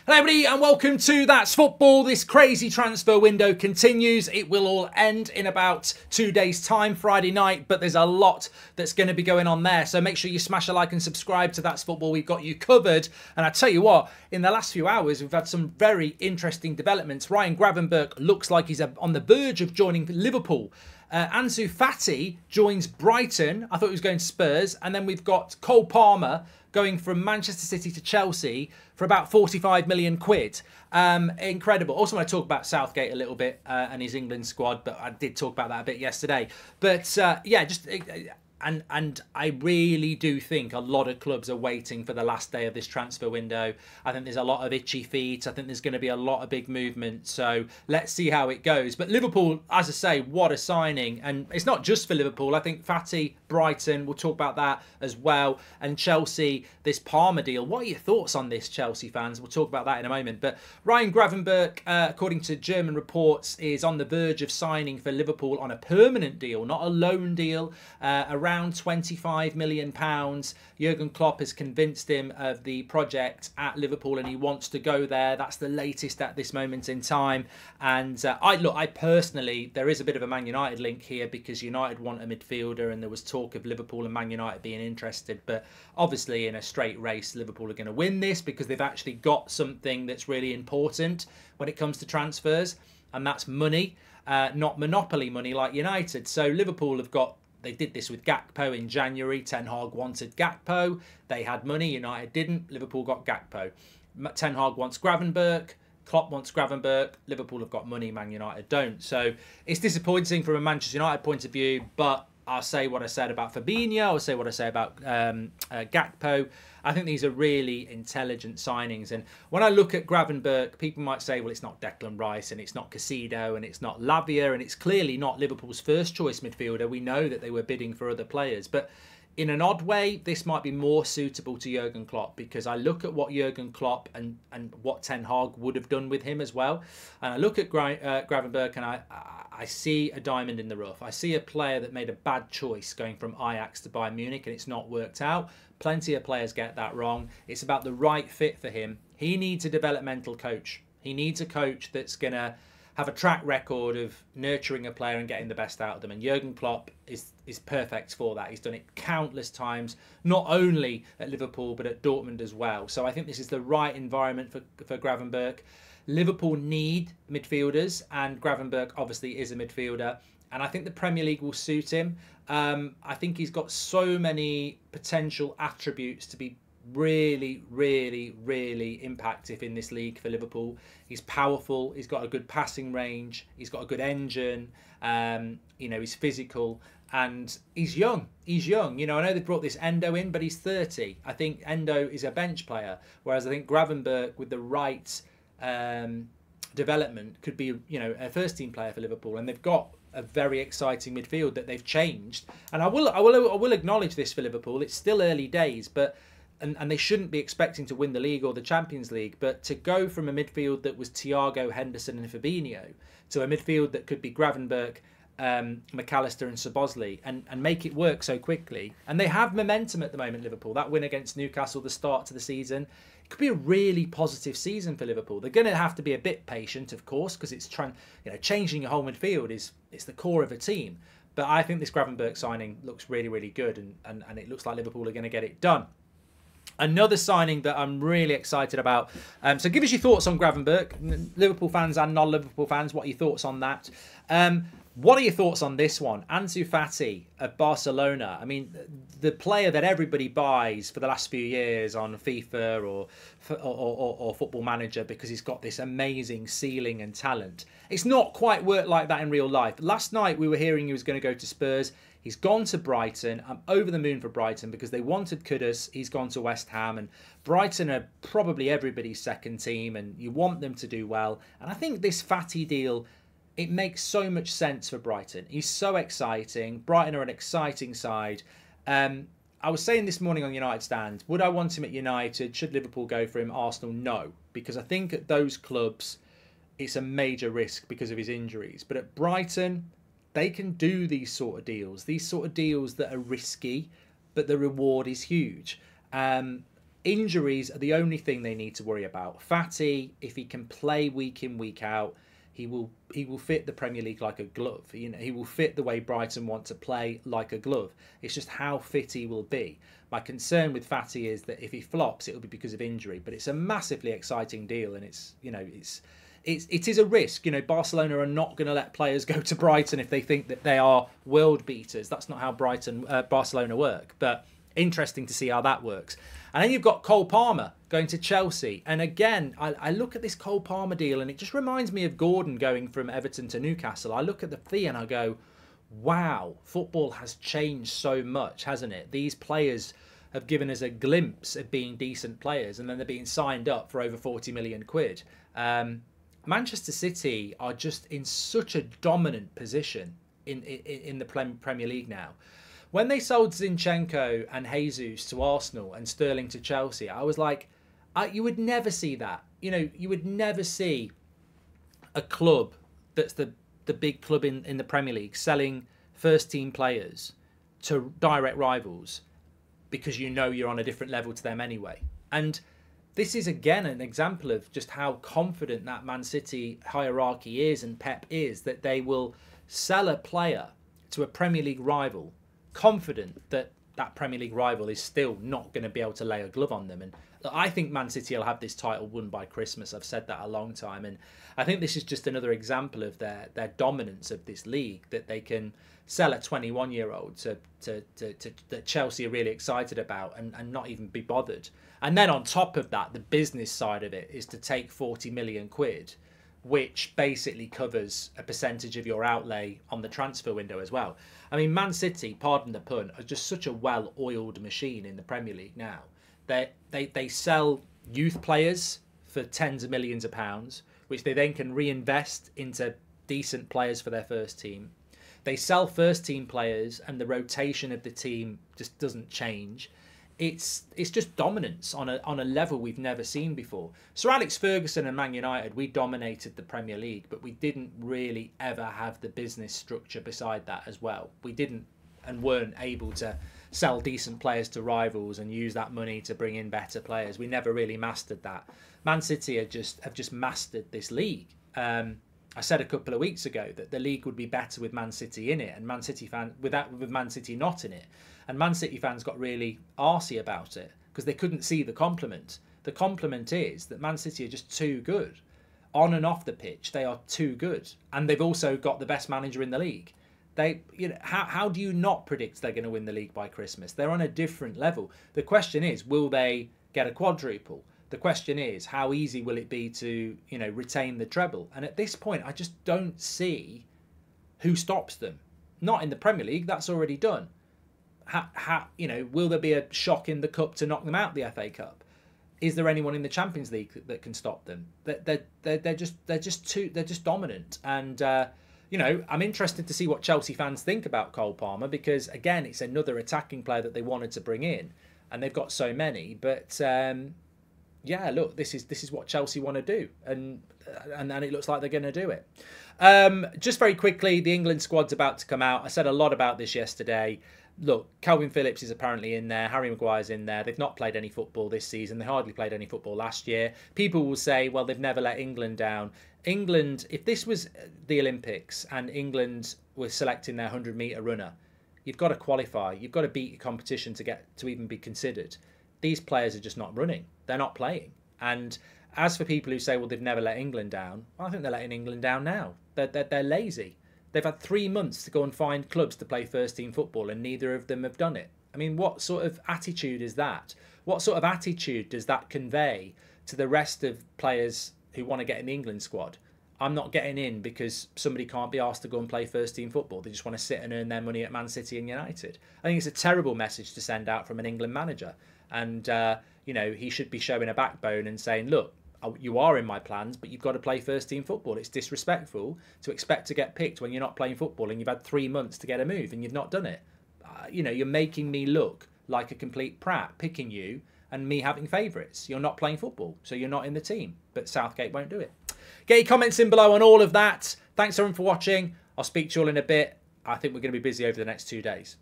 Hello everybody and welcome to That's Football. This crazy transfer window continues. It will all end in about 2 days time, Friday night, but there's a lot that's going to be going on there. So make sure you smash a like and subscribe to That's Football. We've got you covered. And I tell you what, in the last few hours, we've had some very interesting developments. Ryan Gravenberch looks like he's on the verge of joining Liverpool. Ansu Fati joins Brighton. I thought he was going to Spurs. And then we've got Cole Palmer going from Manchester City to Chelsea for about 45 million quid. Incredible. Also want to talk about Southgate a little bit and his England squad, but I did talk about that a bit yesterday. But yeah, just... And I really do think a lot of clubs are waiting for the last day of this transfer window. I think there's a lot of itchy feet. I think there's going to be a lot of big movement. So let's see how it goes. But Liverpool, as I say, what a signing. And it's not just for Liverpool. I think Fati, Brighton, we'll talk about that as well. And Chelsea, this Palmer deal. What are your thoughts on this, Chelsea fans? We'll talk about that in a moment. But Ryan Gravenberch, according to German reports, is on the verge of signing for Liverpool on a permanent deal, not a loan deal, around £25 million. Jurgen Klopp has convinced him of the project at Liverpool and he wants to go there. That's the latest at this moment in time. And I personally, there is a bit of a Man United link here because United want a midfielder and there was talk of Liverpool and Man United being interested. But obviously in a straight race, Liverpool are going to win this because they've actually got something that's really important when it comes to transfers. And that's money, not monopoly money like United. So Liverpool have got... They did this with Gakpo in January. Ten Hag wanted Gakpo. They had money. United didn't. Liverpool got Gakpo. Ten Hag wants Gravenberch. Klopp wants Gravenberch. Liverpool have got money. Man United don't. So it's disappointing from a Manchester United point of view. But I'll say what I said about Fabinho. I'll say what I say about Gakpo. I think these are really intelligent signings. And when I look at Gravenberch, people might say, well, it's not Declan Rice and it's not Caicedo and it's not Lavia and it's clearly not Liverpool's first choice midfielder. We know that they were bidding for other players. But in an odd way, this might be more suitable to Jurgen Klopp because I look at what Jurgen Klopp and what Ten Hag would have done with him as well. And I look at Gravenberch and I see a diamond in the rough. I see a player that made a bad choice going from Ajax to Bayern Munich and it's not worked out. Plenty of players get that wrong. It's about the right fit for him. He needs a developmental coach. He needs a coach that's going to have a track record of nurturing a player and getting the best out of them. And Jurgen Klopp is perfect for that. He's done it countless times, not only at Liverpool, but at Dortmund as well. So I think this is the right environment for Gravenberch. Liverpool need midfielders, and Gravenberch obviously is a midfielder. And I think the Premier League will suit him. I think he's got so many potential attributes to be really, really, really impactful in this league for Liverpool. He's powerful. He's got a good passing range. He's got a good engine. He's physical. And he's young. He's young. I know they brought this Endo in, but he's 30. I think Endo is a bench player. Whereas I think Gravenberch, with the right development, could be, a first-team player for Liverpool. And they've got a very exciting midfield that they've changed. And I will acknowledge this for Liverpool. It's still early days, but and they shouldn't be expecting to win the league or the Champions League. But to go from a midfield that was Thiago, Henderson, and Fabinho to a midfield that could be Gravenberch, McAllister, and Szoboszlai, and make it work so quickly. And they have momentum at the moment, Liverpool. That win against Newcastle, the start to the season, it could be a really positive season for Liverpool. They're going to have to be a bit patient, of course, because it's changing your whole midfield it's the core of a team. But I think this Gravenberch signing looks really, really good, and it looks like Liverpool are going to get it done. Another signing that I'm really excited about. So give us your thoughts on Gravenberch, Liverpool fans and non-Liverpool fans. What are your thoughts on that? What are your thoughts on this one? Ansu Fati of Barcelona. I mean, the player that everybody buys for the last few years on FIFA or Football Manager because he's got this amazing ceiling and talent. It's not quite worked like that in real life. Last night we were hearing he was going to go to Spurs. He's gone to Brighton. I'm over the moon for Brighton because they wanted Kudus. He's gone to West Ham. And Brighton are probably everybody's second team and you want them to do well. And I think this Fati deal, it makes so much sense for Brighton. He's so exciting. Brighton are an exciting side. I was saying this morning on United Stand, would I want him at United? Should Liverpool go for him? Arsenal, no. Because I think at those clubs, it's a major risk because of his injuries. But at Brighton, they can do these sort of deals. These sort of deals that are risky, but the reward is huge. Injuries are the only thing they need to worry about. Fati, if he can play week in, week out, he will fit the Premier League like a glove. You know, he will fit the way Brighton want to play like a glove. It's just how fit he will be. My concern with Fati is that if he flops, it will be because of injury. But it's a massively exciting deal, and it's, you know, it is a risk. You know, Barcelona are not going to let players go to Brighton if they think that they are world beaters. That's not how Barcelona work. But interesting to see how that works. And then you've got Cole Palmer going to Chelsea. And again, I look at this Cole Palmer deal and it just reminds me of Gordon going from Everton to Newcastle. I look at the fee and I go, wow, football has changed so much, hasn't it? These players have given us a glimpse of being decent players, and then they're being signed up for over 40 million quid. Manchester City are just in such a dominant position in the Premier League now. When they sold Zinchenko and Jesus to Arsenal and Sterling to Chelsea, I was like, you would never see that. You know, you would never see a club that's the big club in the Premier League selling first-team players to direct rivals because you know you're on a different level to them anyway. And this is, again, an example of just how confident that Man City hierarchy is and Pep is, that they will sell a player to a Premier League rival confident that that Premier League rival is still not going to be able to lay a glove on them. And I think Man City will have this title won by Christmas. I've said that a long time. And I think this is just another example of their dominance of this league, that they can sell a 21-year-old that Chelsea are really excited about and not even be bothered. And then on top of that, the business side of it is to take 40 million quid, which basically covers a percentage of your outlay on the transfer window as well. I mean, Man City, pardon the pun, are just such a well-oiled machine in the Premier League now. They sell youth players for tens of millions of pounds, which they then can reinvest into decent players for their first team. They sell first-team players, and the rotation of the team just doesn't change. It's just dominance on a level we've never seen before. Sir Alex Ferguson and Man United, we dominated the Premier League, but we didn't really ever have the business structure beside that as well. We didn't and weren't able to sell decent players to rivals and use that money to bring in better players. We never really mastered that. Man City have just mastered this league. I said a couple of weeks ago that the league would be better with Man City in it, and Man City with Man City not in it. And Man City fans got really arsey about it because they couldn't see the compliment. The compliment is that Man City are just too good. On and off the pitch, they are too good. And they've also got the best manager in the league. How do you not predict they're going to win the league by Christmas? They're on a different level. The question is, will they get a quadruple? The question is, how easy will it be to, retain the treble? And at this point, I just don't see who stops them. Not in the Premier League, that's already done. Will there be a shock in the cup to knock them out the FA Cup? Is there anyone in the Champions League that can stop them? They're just dominant. And I'm interested to see what Chelsea fans think about Cole Palmer, because again, it's another attacking player that they wanted to bring in, and they've got so many. But look, this is what Chelsea want to do, and it looks like they're going to do it. Just very quickly, the England squad's about to come out. I said a lot about this yesterday. Look, Calvin Phillips is apparently in there. Harry Maguire's in there. They've not played any football this season. They hardly played any football last year. People will say, well, they've never let England down. England, if this was the Olympics and England was selecting their 100-metre runner, you've got to qualify. You've got to beat your competition to even be considered. These players are just not running. They're not playing. And as for people who say, well, they've never let England down, well, I think they're letting England down now. They're lazy. They've had 3 months to go and find clubs to play first-team football, and neither of them have done it. I mean, what sort of attitude is that? What sort of attitude does that convey to the rest of players who want to get in the England squad? I'm not getting in because somebody can't be asked to go and play first-team football. They just want to sit and earn their money at Man City and United. I think it's a terrible message to send out from an England manager. And, he should be showing a backbone and saying, look, you are in my plans, but you've got to play first-team football. It's disrespectful to expect to get picked when you're not playing football and you've had 3 months to get a move and you've not done it. You're making me look like a complete prat, picking you and me having favourites. You're not playing football, so you're not in the team. But Southgate won't do it. Get your comments in below on all of that. Thanks everyone for watching. I'll speak to you all in a bit. I think we're going to be busy over the next 2 days.